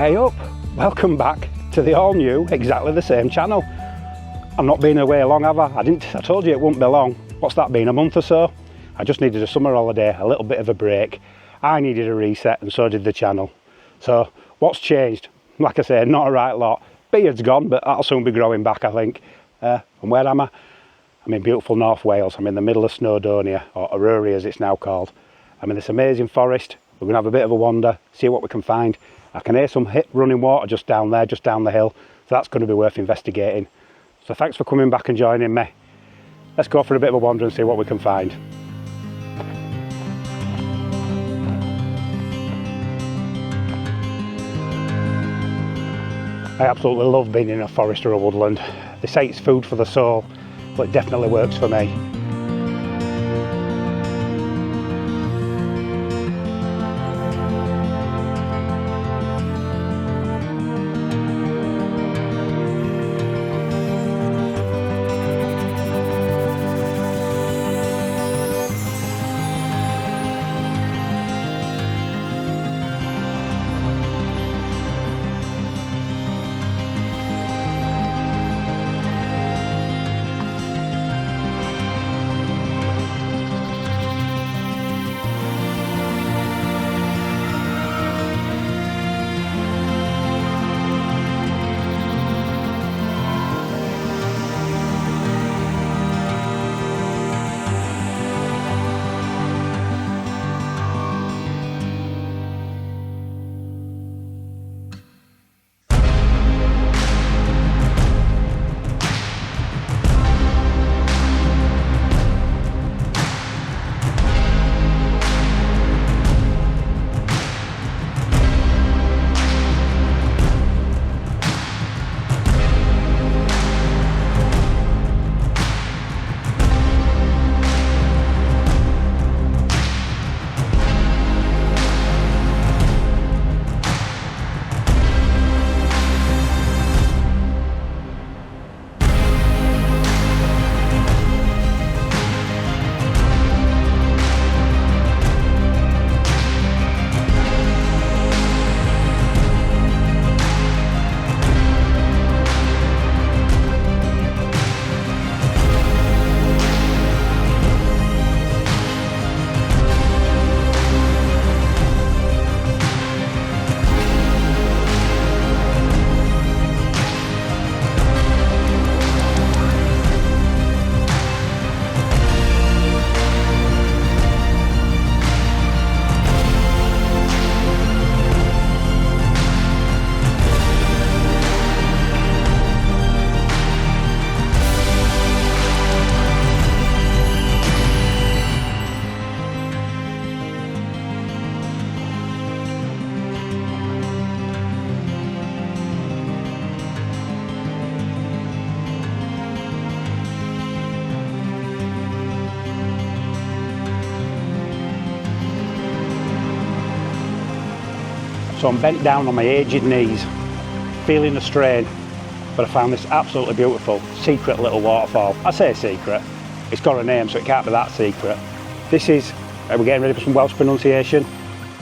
Hey up, welcome back to the all new, exactly the same channel. I've not been away long, have I? I told you it wouldn't be long. What's that been, a month or so? I just needed a summer holiday, a little bit of a break. I needed a reset and so did the channel. So what's changed? Like I say, not a right lot. Beard's gone, but that'll soon be growing back, I think. And where am I? I'm in beautiful North Wales. I'm in the middle of Snowdonia, or Eryri as it's now called. I'm in this amazing forest. We're going to have a bit of a wander, see what we can find. I can hear some running water just down there, just down the hill. So that's going to be worth investigating. So thanks for coming back and joining me. Let's go for a bit of a wander and see what we can find. I absolutely love being in a forest or a woodland. They say it's food for the soul, but it definitely works for me. So I'm bent down on my aged knees, feeling the strain, but I found this absolutely beautiful, secret little waterfall. I say secret, it's got a name so it can't be that secret. This is, we're getting ready for some Welsh pronunciation,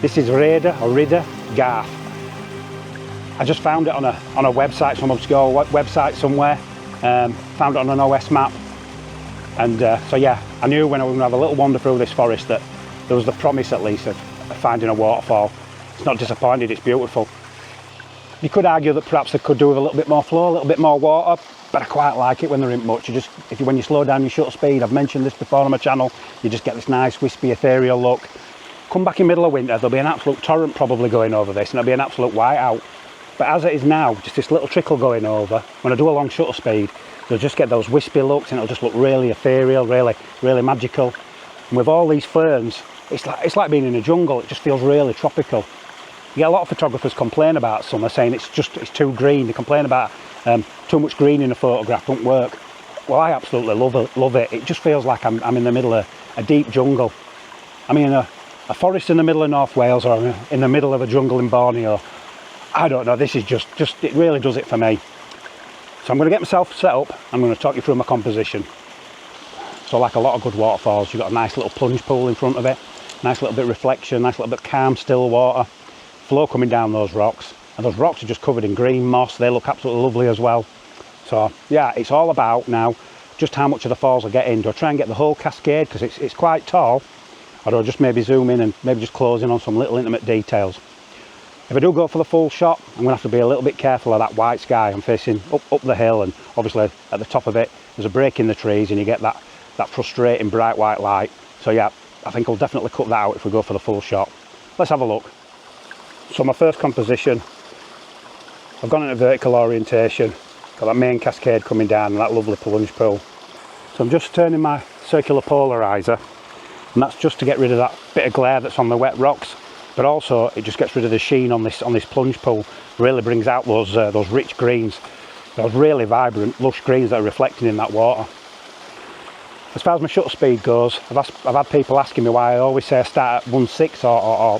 this is Rida Garth. I just found it on a website, some obscure website somewhere, found it on an OS map, and so yeah, I knew when I was going to have a little wander through this forest that there was the promise at least of finding a waterfall. It's not disappointed, it's beautiful. You could argue that perhaps they could do with a little bit more flow, a little bit more water, but I quite like it when there isn't much. When you slow down your shutter speed, I've mentioned this before on my channel, you just get this nice wispy ethereal look. Come back in middle of winter, there'll be an absolute torrent probably going over this and it'll be an absolute whiteout. But as it is now, just this little trickle going over, when I do a long shutter speed, you'll just get those wispy looks and it'll just look really ethereal, really magical. And with all these ferns, it's like being in a jungle, it just feels really tropical. You get a lot of photographers complain about summer, saying it's too green. They complain about too much green in a photograph, don't work. Well, I absolutely love it. It just feels like I'm in the middle of a deep jungle. I mean, a forest in the middle of North Wales or in the middle of a jungle in Borneo. I don't know, this is just it really does it for me. So I'm going to get myself set up. I'm going to talk you through my composition. So like a lot of good waterfalls, you've got a nice little plunge pool in front of it, nice little bit of reflection, nice little bit of calm, still water, flow coming down those rocks. and those rocks are just covered in green moss. They look absolutely lovely as well. So yeah, it's all about now just how much of the falls I get in. Do I try and get the whole cascade because it's quite tall, or do I just maybe zoom in and maybe just close in on some little intimate details? If I do go for the full shot, I'm going to have to be a little bit careful of that white sky. I'm facing up the hill, and obviously at the top of it there's a break in the trees and you get that frustrating bright white light. So yeah, I think I'll definitely cut that out if we go for the full shot. Let's have a look. So my first composition, I've gone into vertical orientation, got that main cascade coming down and that lovely plunge pool. So I'm just turning my circular polarizer, and that's just to get rid of that bit of glare that's on the wet rocks, but also it just gets rid of the sheen on this plunge pool. Really brings out those rich greens, those really vibrant lush greens that are reflecting in that water. As far as my shutter speed goes, I've had people asking me why I always say I start at 1/6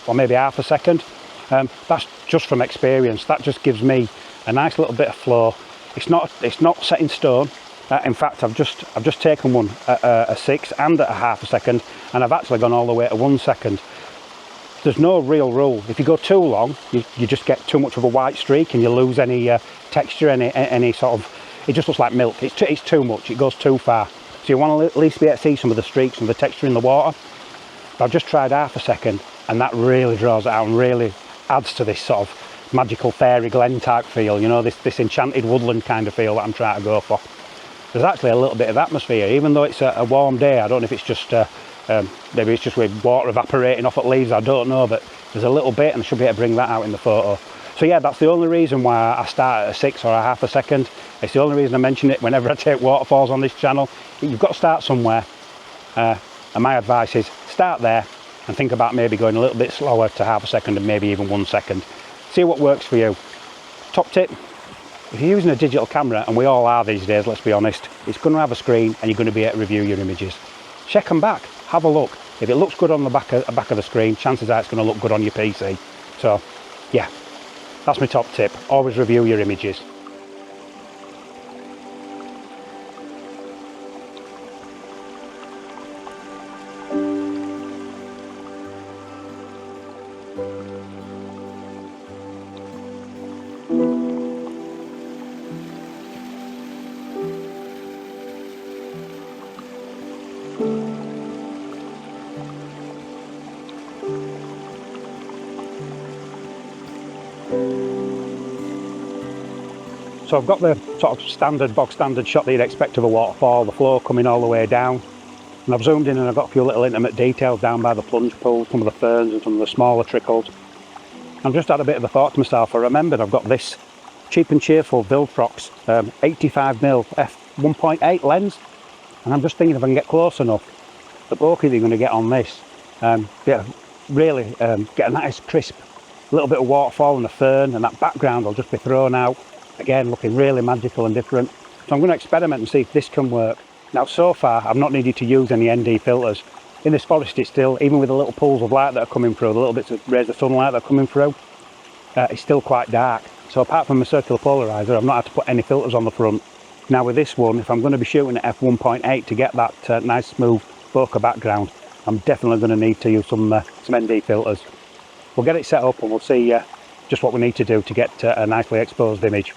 or maybe half a second. That's just from experience. That just gives me a nice little bit of flow. It's not set in stone. In fact, I've just taken one at a 6 and at a half a second, and I've actually gone all the way to 1 second. There's no real rule. If you go too long, you just get too much of a white streak and you lose any texture, any sort of. It just looks like milk. It's too much. It goes too far. So you want to at least be able to see some of the streaks and the texture in the water. But I've just tried half a second, and that really draws it out and really adds to this sort of magical fairy glen type feel. You know, this enchanted woodland kind of feel that I'm trying to go for. There's actually a little bit of atmosphere, even though it's a warm day. I don't know if it's just maybe it's just with water evaporating off at leaves, I don't know, but there's a little bit, and I should be able to bring that out in the photo. So yeah, that's the only reason why I start at a 6 or a half a second. It's the only reason I mention it whenever I take waterfalls on this channel. You've got to start somewhere, and my advice is start there and think about maybe going a little bit slower to half a second and maybe even 1 second. See what works for you. Top tip, if you're using a digital camera, and we all are these days, let's be honest, it's going to have a screen and you're going to be able to review your images. Check them back, have a look. If it looks good on the back of the screen, chances are it's going to look good on your PC. So yeah, that's my top tip. Always review your images. So I've got the sort of bog standard shot that you'd expect of a waterfall, the flow coming all the way down. And I've zoomed in and I've got a few little intimate details down by the plunge pool, some of the ferns and some of the smaller trickles. I've just had a bit of a thought to myself. I remembered I've got this cheap and cheerful Viltrox 85mm f1.8 lens. And I'm just thinking if I can get close enough, the bokeh that you're going to get on this, really get a nice crisp little bit of waterfall and the fern, and that background will just be thrown out. Again, looking really magical and different. So I'm going to experiment and see if this can work. Now, so far, I've not needed to use any ND filters. In this forest, it's still, even with the little pools of light that are coming through, the little bits of rays of sunlight that are coming through, it's still quite dark. So apart from the circular polarizer, I've not had to put any filters on the front. Now with this one, if I'm going to be shooting at f1.8 to get that nice smooth bokeh background, I'm definitely going to need to use some ND filters. We'll get it set up and we'll see just what we need to do to get a nicely exposed image.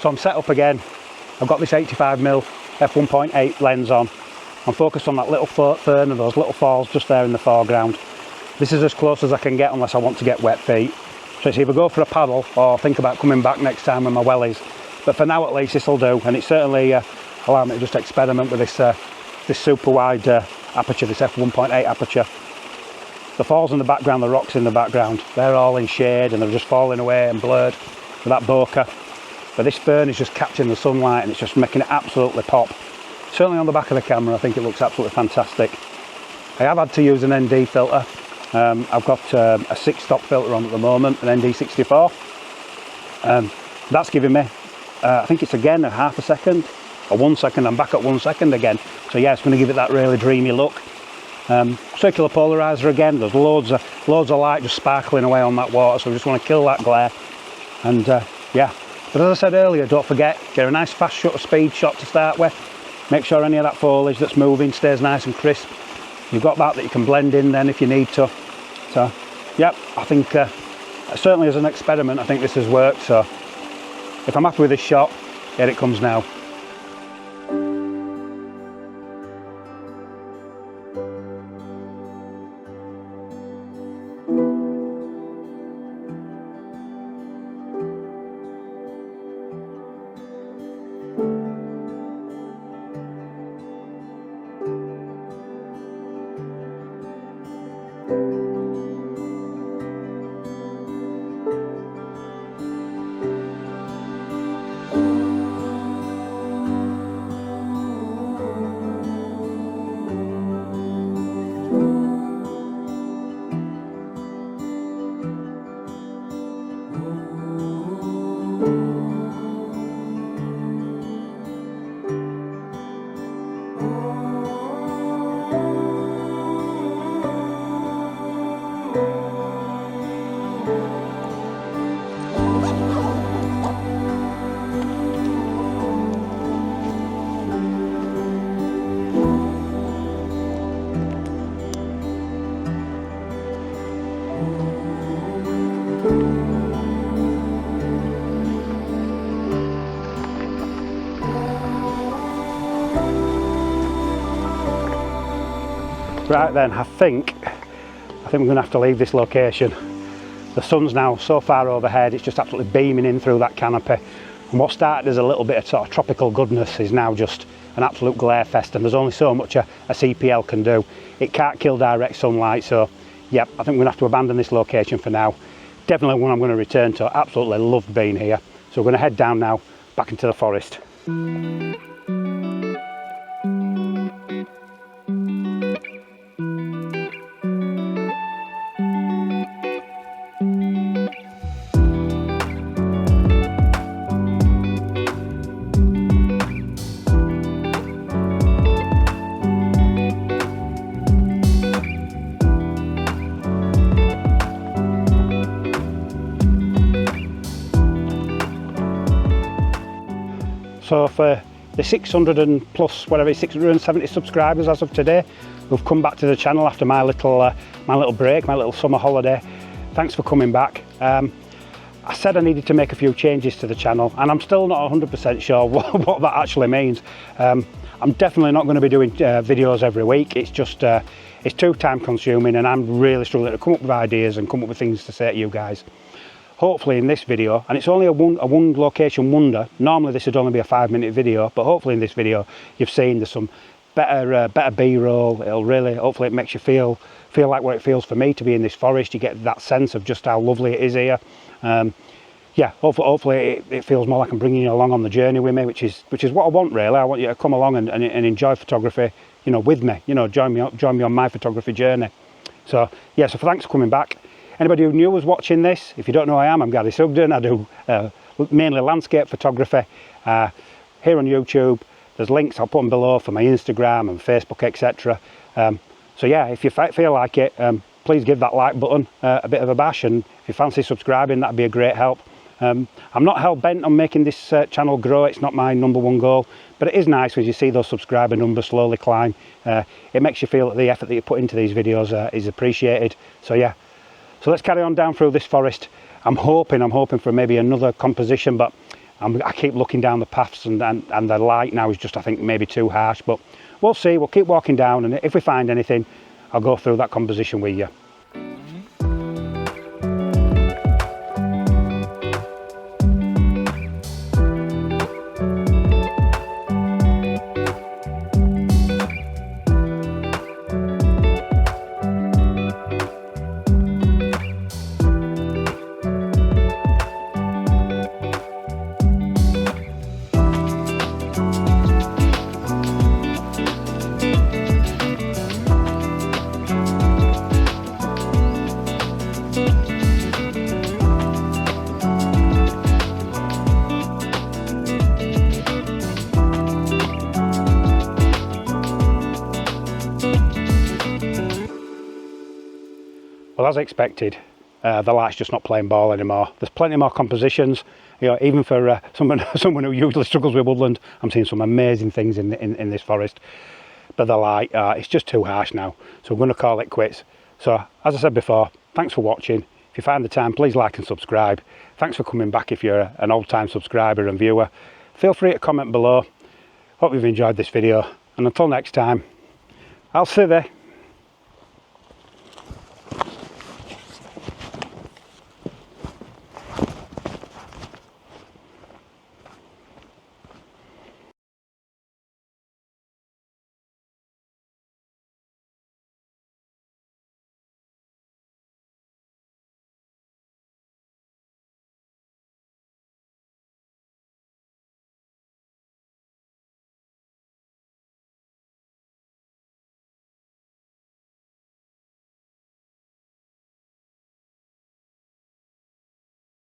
So I'm set up again. I've got this 85mm f1.8 lens on. I'm focused on that little fern and those little falls just there in the foreground. This is as close as I can get unless I want to get wet feet. So it's either go for a paddle or think about coming back next time with my wellies. But for now at least this will do, and it certainly allowed me to just experiment with this super wide aperture, this f1.8 aperture. The falls in the background, the rocks in the background, they're all in shade and they're just falling away and blurred with that bokeh. But this fern is just catching the sunlight and it's just making it absolutely pop. Certainly on the back of the camera, I think it looks absolutely fantastic. I have had to use an ND filter. I've got a 6-stop filter on at the moment, an ND64. That's giving me, I think it's again a half a second, or 1 second. I'm back at 1 second again. So yeah, it's going to give it that really dreamy look. Circular polarizer again. There's loads of light just sparkling away on that water, so we just want to kill that glare. And yeah. But as I said earlier, don't forget, get a nice fast shutter speed shot to start with. Make sure any of that foliage that's moving stays nice and crisp. you've got that you can blend in then if you need to. So yep, I think certainly as an experiment I think this has worked. So if I'm happy with this shot, here it comes now. Right then, I think we're going to have to leave this location. The sun's now so far overhead, it's just absolutely beaming in through that canopy. And what started as a little bit of sort of tropical goodness is now just an absolute glare fest, and there's only so much a CPL can do. It can't kill direct sunlight, so yep, I think we're going to have to abandon this location for now. Definitely one I'm going to return to. Absolutely loved being here. So we're going to head down now, back into the forest. So for the 600 and plus, whatever, 670 subscribers as of today, who've come back to the channel after my little break, my little summer holiday, thanks for coming back. I said I needed to make a few changes to the channel, and I'm still not 100% sure what that actually means. I'm definitely not going to be doing videos every week. It's just it's too time consuming, and I'm really struggling to come up with ideas and come up with things to say to you guys. Hopefully in this video, and it's only a one location wonder, normally this would only be a 5-minute video, but hopefully in this video you've seen there's some better B-roll. It'll really, hopefully it makes you feel like what it feels for me to be in this forest. You get that sense of just how lovely it is here. Yeah, hopefully it feels more like I'm bringing you along on the journey with me, which is what I want really. I want you to come along and enjoy photography, you know, with me, you know, join me on my photography journey. So yeah, so thanks for coming back. Anybody who new was watching this, if you don't know who I am, I'm Gary Sugden. I do mainly landscape photography here on YouTube. There's links, I'll put them below, for my Instagram and Facebook, etc. So yeah, if you feel like it, please give that like button a bit of a bash, and if you fancy subscribing, that'd be a great help. I'm not hell-bent on making this channel grow. It's not my #1 goal, but it is nice as you see those subscriber numbers slowly climb. It makes you feel that the effort that you put into these videos is appreciated. So yeah. So let's carry on down through this forest. I'm hoping for maybe another composition, but I keep looking down the paths, and the light now is just, I think, maybe too harsh, but we'll see. We'll keep walking down, and if we find anything, I'll go through that composition with you. Well, as expected, the light's just not playing ball anymore. There's plenty more compositions, you know, even for someone who usually struggles with woodland. I'm seeing some amazing things in this forest. by the light, it's just too harsh now. So I'm going to call it quits. So as I said before, thanks for watching. If you find the time, please like and subscribe. Thanks for coming back if you're an old time subscriber and viewer. Feel free to comment below. Hope you've enjoyed this video, and until next time, I'll see you.